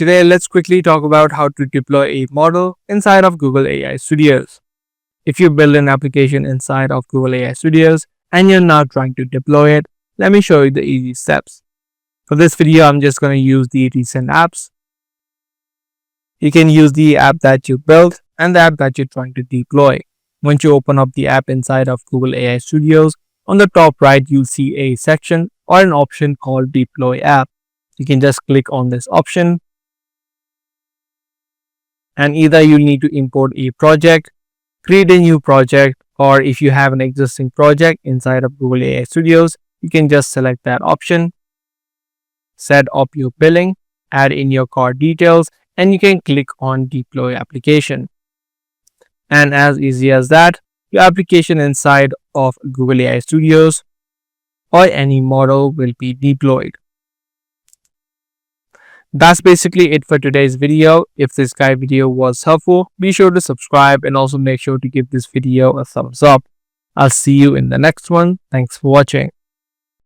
Today, let's quickly talk about how to deploy a model inside of Google AI Studios. If you build an application inside of Google AI Studios and you're now trying to deploy it, let me show you the easy steps. For this video, I'm just going to use the recent apps. You can use the app that you built and the app that you're trying to deploy. Once you open up the app inside of Google AI Studios, on the top right, you'll see a section or an option called Deploy App. You can just click on this option, and either you need to import a project, create a new project, or if you have an existing project inside of Google AI Studios, you can just select that option, set up your billing, add in your card details, and you can click on Deploy Application. And as easy as that, your application inside of Google AI Studios or any model will be deployed. That's basically it for today's video. If this guide video was helpful, be sure to subscribe and also make sure to give this video a thumbs up. I'll see you in the next one. Thanks for watching.